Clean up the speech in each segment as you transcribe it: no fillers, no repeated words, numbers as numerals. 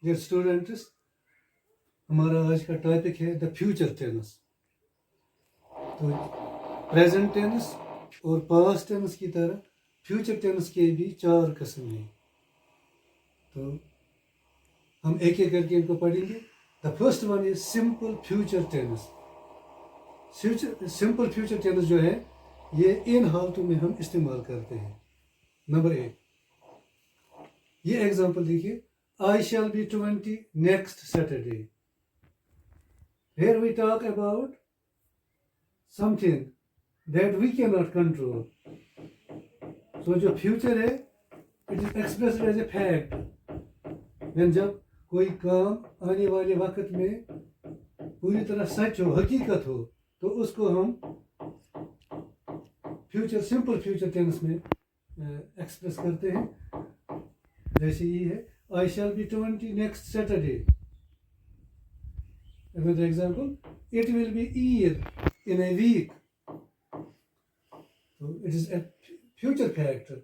Dear students, हमारा आज का टॉपिक है द फ्यूचर टेंस। तो प्रेजेंट टेंस और पास्ट टेंस की तरह फ्यूचर टेंस के भी 4 किस्म हैं। तो हम एक एक करके इनको पढ़ेंगे। The first one is simple future tense. Simple future tense जो है ये इन हालतों में हम इस्तेमाल करते हैं। नंबर 1, ये एग्जांपल देखिए, I shall be 20 next Saturday. Here we talk about something that we cannot control. So जो future है, it is expressed as a fact. When जब कोई काम आने वाले वक्त में पूरी तरह सच हो, हकीकत हो, तो उसको हम सिंपल फ्यूचर टेंस में एक्सप्रेस करते हैं। जैसे ये है, I shall be 20 next Saturday. Another example, it will be year in a week. So it is a future factor.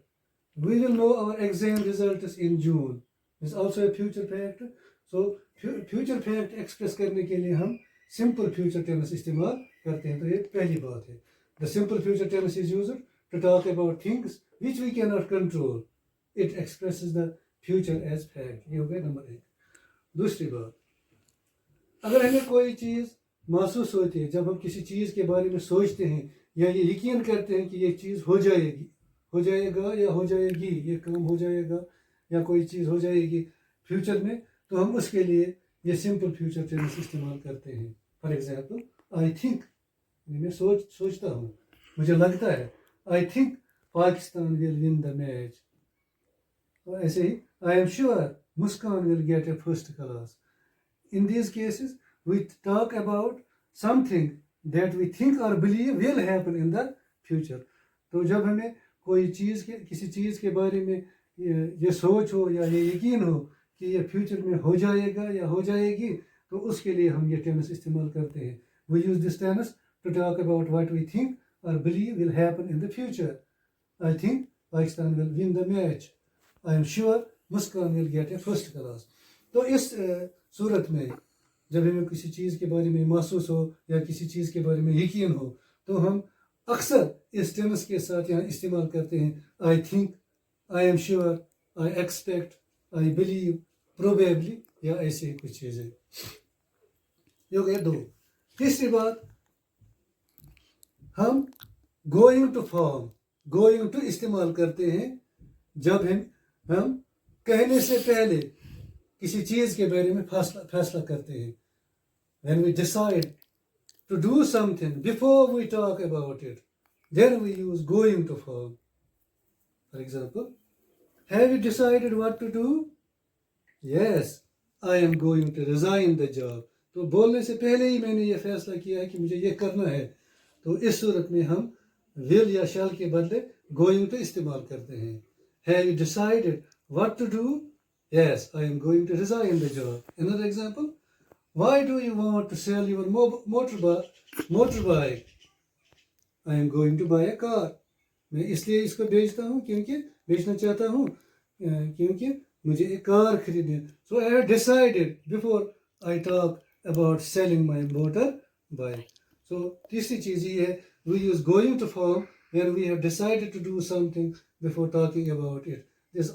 We will know our exam results in June. It's also a future factor. So future fact express करने के लिए हम simple future tense इस्तेमाल करते हैं। तो ये पहली बात है। The simple future tense is used to talk about things which we cannot control. It expresses the future as fact. ये हो गया नंबर 1। दूसरी बात, अगर हमें कोई चीज़ महसूस होती है, जब हम किसी चीज़ के बारे में सोचते हैं या ये यकीन करते हैं कि ये चीज़ हो जाएगी, हो जाएगा या हो जाएगी, ये काम हो जाएगा या कोई चीज़ हो जाएगी फ्यूचर में, तो हम उसके लिए ये सिंपल फ्यूचर टेंस इस्तेमाल करते हैं। फॉर एग्जांपल, आई थिंक, मैं सोचता हूँ, मुझे लगता है, I think Pakistan will win the match. और ऐसे ही, I am sure Muskan will get a first class. In these cases, we talk about something that we think or believe will happen in the future. तो जब हमें कोई चीज़ के किसी चीज़ के बारे में ये सोच हो या ये यकीन हो कि ये फ्यूचर में हो जाएगा या हो जाएगी, तो उसके लिए हम ये टेंस इस्तेमाल करते हैं। We use this tense to talk about what we think or believe will happen in the future. I think Pakistan will win the match. I am sure Muskan will get a first class. तो इस सूरत में जब हमें किसी चीज़ के बारे में महसूस हो या किसी चीज़ के बारे में यकीन हो, तो हम अक्सर इस टेंस के साथ यहाँ इस्तेमाल करते हैं। I think, I am sure, I expect, I believe, probably, या ऐसी कुछ चीज़ें। ये हो गया 2। तीसरी बात, हम गोइंग टू इस्तेमाल करते हैं जब हम कहने से पहले किसी चीज़ के बारे में फैसला करते हैं। When we decide to do something before we talk about it, then we use going to form. For example, have you decided what to do? Yes, I am going to resign the job. तो बोलने से पहले ही मैंने ये फैसला किया है कि मुझे ये करना है। तो इस सूरत में हम will या shall के बदले going to इस्तेमाल करते हैं। Have you decided what to do? Yes, I am going to resign the job. Another example, why do you want to sell your motorbike? I am going to buy a car. मैं इसलिए इसको बेचना चाहता हूँ क्योंकि मुझे एक car खरीदनी है। So I have decided before I talk about selling my motorbike. So तीसरी चीज़ ये है, we use going to form when we have decided to do something before talking about it. This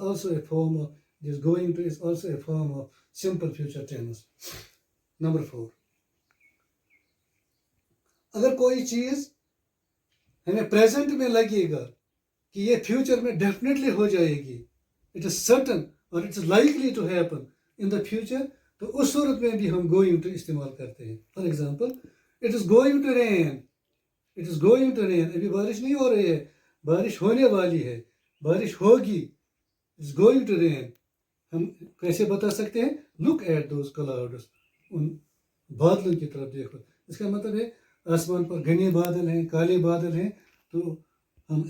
going to is also a form of simple future tense. Number 4, अगर कोई चीज़ हमें present में लगेगा कि ये फ्यूचर में डेफिनेटली हो जाएगी, इट इज सर्टन और it is likely to happen in the future, तो उस सूरत में भी हम गोइंग टू इस्तेमाल करते हैं। For example, it is going to rain, अभी बारिश नहीं हो रही है, बारिश होने वाली है, बारिश होगी, it is going to rain. हम कैसे बता सकते हैं? लुक एट दोज क्लाउड्स, उन बादलों की तरफ देखो। इसका मतलब है आसमान पर घने बादल हैं, काले बादल हैं, तो हम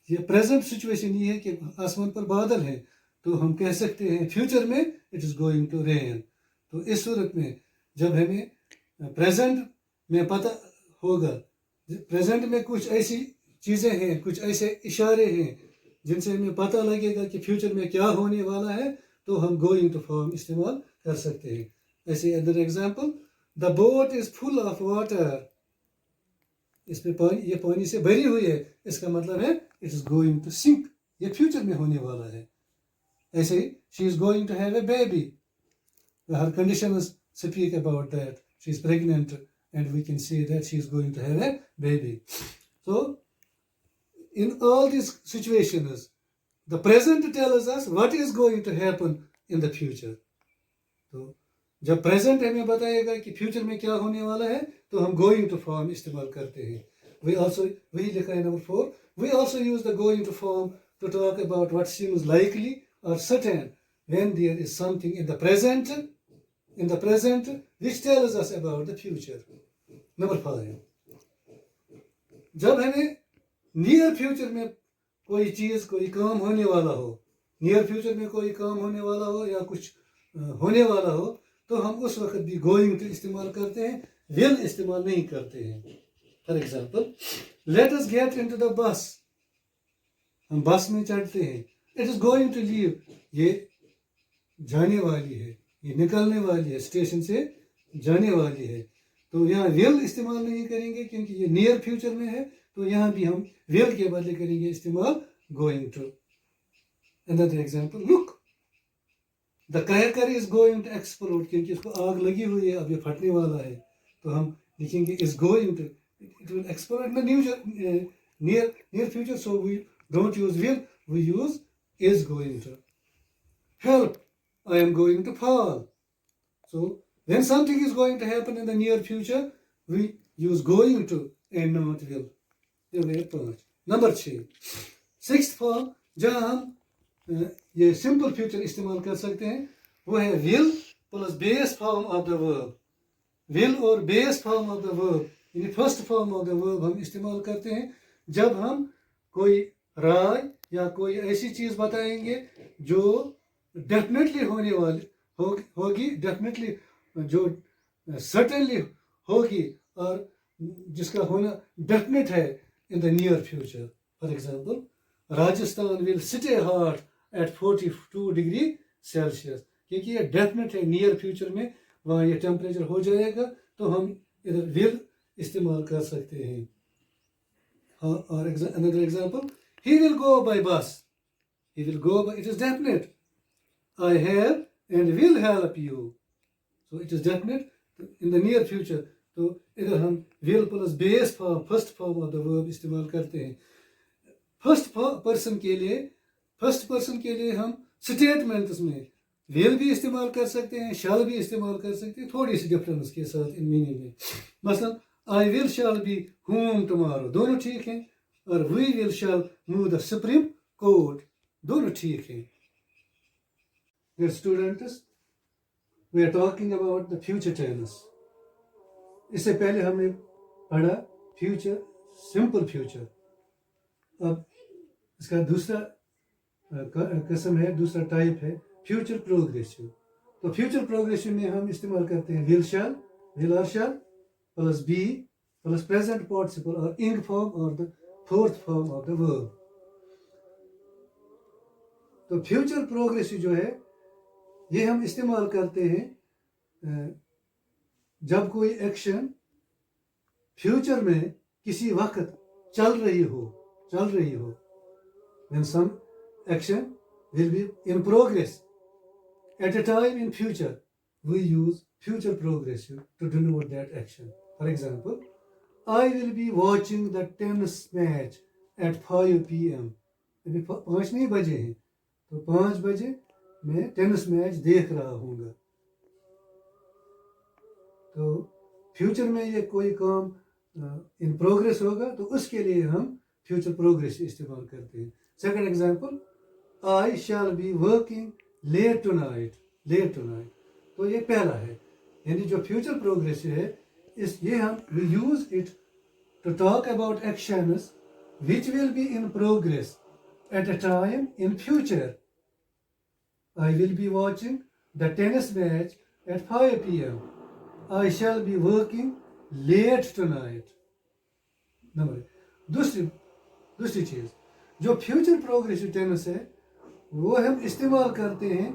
ये प्रेजेंट सिचुएशन ये है कि आसमान पर बादल हैं, तो हम कह सकते हैं फ्यूचर में it is going to rain. तो इस सूरत में जब हमें प्रेजेंट में पता होगा, प्रेजेंट में कुछ ऐसी चीज़ें हैं, कुछ ऐसे इशारे हैं जिनसे हमें पता लगेगा कि फ्यूचर में क्या होने वाला है, तो हम गोइंग टू फॉर्म इस्तेमाल कर सकते हैं। ऐसे other example, the boat is full of water, इसमें पानी, ये पानी से भरी हुई है, इसका मतलब है it is going to sink, ये फ्यूचर में होने वाला है। ऐसे ही she is going to have a baby, her conditions speak about that, she is pregnant and we can see that she is going to have a baby. So in all these situations, the present tells us what is going to happen in the future. तो जब present हमें बताएगा कि future में क्या होने वाला है, तो हम गोइंग टू फॉर्म इस्तेमाल करते हैं। वही लिखा है number 4, we also use the going to form to talk about what seems likely और certain when there is something in the present which tells us about the future. Number 5, जब हमें near future में कोई चीज़, कोई काम होने वाला हो, नियर फ्यूचर में कोई काम होने वाला हो या कुछ होने वाला हो, तो हम उस वक्त भी गोइंग टू इस्तेमाल करते हैं, विल इस्तेमाल नहीं करते हैं। For example, let us get into the bus, हम बस में चढ़ते हैं, it is going to leave, ये जाने वाली है, ये निकलने वाली है, स्टेशन से जाने वाली है। तो यहाँ विल इस्तेमाल नहीं करेंगे क्योंकि ये नियर फ्यूचर में है, तो यहाँ भी हम विल के बदले करेंगे इस्तेमाल going to. Another example, look the cracker is going to explode, क्योंकि इसको आग लगी हुई है, अब ये फटने वाला है, तो हम लिखेंगे is going to, it will explode in the near future, so we don't use will, we use is going to. Help, I am going to fall, so when something is going to happen in the near future, we use going to and not will. ये हो गए 5। Number 6, sixth form जहाँ हम ये simple future इस्तेमाल कर सकते हैं, वो है will plus base form of the verb. will और base form of the verb, यानी first form of the verb हम इस्तेमाल करते हैं जब हम कोई राय या कोई ऐसी चीज़ बताएंगे जो डेफिनेटली होने वाली होगी, डेफिनेटली जो सर्टेनली होगी और जिसका होना डेफिनेट है in the near future. For example, Rajasthan will stay hot at 42 degree Celsius, क्योंकि ये डेफिनेट है, नियर फ्यूचर में वहाँ ये टेम्परेचर हो जाएगा, तो हम इधर विल इस्तेमाल कर सकते हैं। और another example, he will go by bus, he will go by, it is definite, I have and will help you, so it is definite in the near future, तो इधर हम will plus base form, first form of the verb इस्तेमाल करते हैं। First person के लिए हम statements में will भी इस्तेमाल कर सकते हैं, shall भी इस्तेमाल कर सकते हैं, थोड़ी सी डिफरेंस के साथ इन मीनिंग में। मसलन I will shall be home tomorrow, दोनों ठीक हैं, और we will shall move the Supreme Court, दोनों ठीक हैं। Dear students, we are talking about the future tense. इससे पहले हमने पढ़ा फ्यूचर, सिंपल फ्यूचर। अब इसका दूसरा किस्म है, दूसरा टाइप है फ्यूचर प्रोग्रेसिव। तो फ्यूचर प्रोग्रेसिव में हम इस्तेमाल करते हैं विल और shall plus be plus present participle और इंग फॉर्म और the fourth form of the verb. तो फ्यूचर प्रोग्रेसिव जो है ये हम इस्तेमाल करते हैं जब कोई एक्शन फ्यूचर में किसी वक्त चल रही हो, when some action will be in progress at a time in future, we use future progressive to denote that action. For example, I will be watching the tennis match at 5 p.m. अभी 5 नहीं बजे हैं, तो 5 बजे मैं tennis match देख रहा हूँगा। तो फ्यूचर में ये कोई काम इन प्रोग्रेस होगा, तो उसके लिए हम फ्यूचर प्रोग्रेस इस्तेमाल करते हैं। Second example, I shall be working late tonight, तो ये पहला है, यानी जो फ्यूचर प्रोग्रेस है ये हम we use it to talk about actions which will be in progress at a time in future. I will be watching the tennis match at 5 p.m. I shall be working late tonight. Number दूसरी चीज़, जो future progressive tense है वो हम इस्तेमाल करते हैं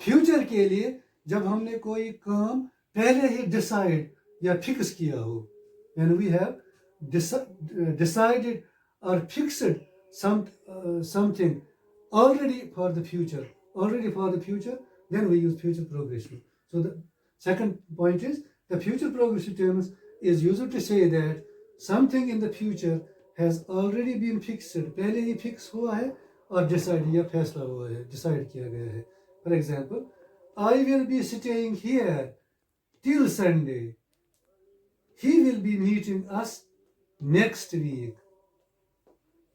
future के लिए जब हमने कोई काम पहले ही डिसाइड या फिक्स किया हो, when we have decided or fixed something already for the future, then we use future progressive. So the second point is the future progressive tense is used to say that something in the future has already been fixed, पहले ही fix हुआ है और decide या फैसला हुआ है, decide किया गया है. For example, I will be staying here till Sunday. He will be meeting us next week.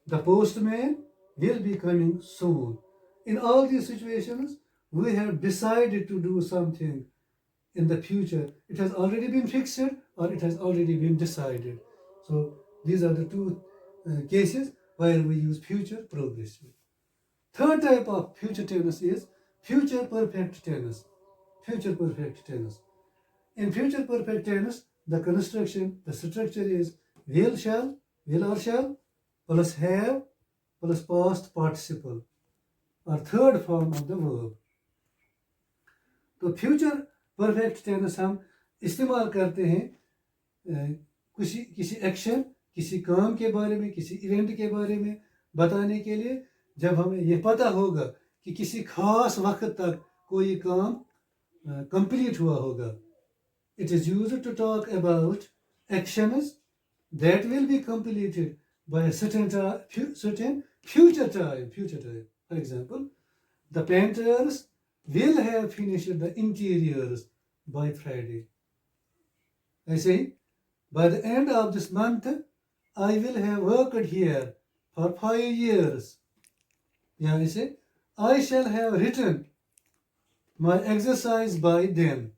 The postman will be coming soon. In all these situations, we have decided to do something in the future. It has already been fixed or it has already been decided. So these are the two cases where we use future progressive. Third type of future tense is future perfect tense. Future perfect tense. In future perfect tense, the structure is will or shall, plus have, plus past participle, or third form of the verb. तो future perfect tense हम इस्तेमाल करते हैं किसी action, किसी काम के बारे में, किसी इवेंट के बारे में बताने के लिए, जब हमें ये पता होगा कि किसी खास वक्त तक कोई काम कंप्लीट हुआ होगा. It is used to talk about actions that will be completed by a certain future time. For example, the painters will have finished the interiors by Friday. I say, by the end of this month, I will have worked here for 5 years. Yeah, I say, I shall have written my exercise by then.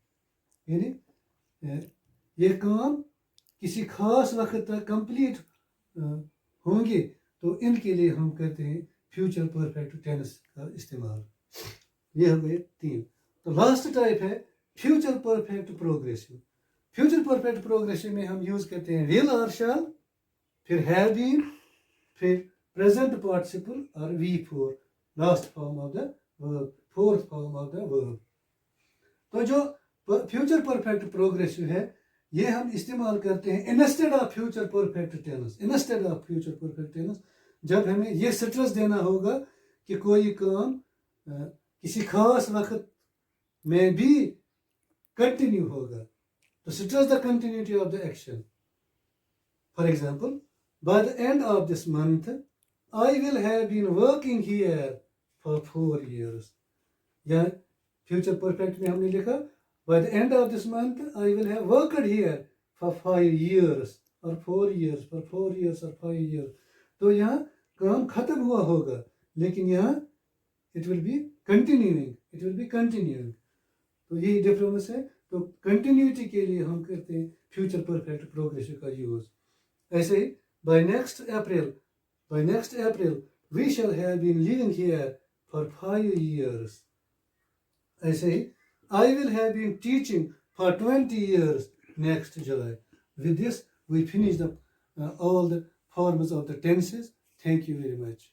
यानी ये काम किसी खास वक्त तक complete होंगे, तो इनके लिए हम करते हैं फ्यूचर परफेक्ट टेंस का इस्तेमाल. ये हो गए 3. तो लास्ट टाइप है future perfect progressive. Future perfect progressive में हम यूज करते हैं विल और शैल, फिर हैव बीन, फिर प्रेजेंट पार्टिसिपल और V4, last form of the verb, fourth form of the verb. तो जो फ्यूचर परफेक्ट प्रोग्रेसिव है, ये हम इस्तेमाल करते हैं instead of future perfect tense. Instead of future perfect tense जब हमें ये स्ट्रेस देना होगा कि कोई काम किसी खास वक्त में भी कंटिन्यू होगा, तो stress the continuity of the action. For example, by the end of this month I will have been working here for 4 years. या फ्यूचर परफेक्ट में हमने लिखा by the end of this month I will have worked here for 5 years or 4 years, for 4 years or 5 years. तो यहाँ काम खत्म हुआ होगा, लेकिन यहाँ it will be continuing. तो यही डिफरेंस है. तो कंटिन्यूटी के लिए हम करते हैं फ्यूचर परफेक्ट प्रोग्रेसिव का यूज. ऐसे ही by next April we shall have been living here for 5 years. ऐसे ही I will have been teaching for 20 years next July. With this, we finish all the forms of the tenses. Thank you very much.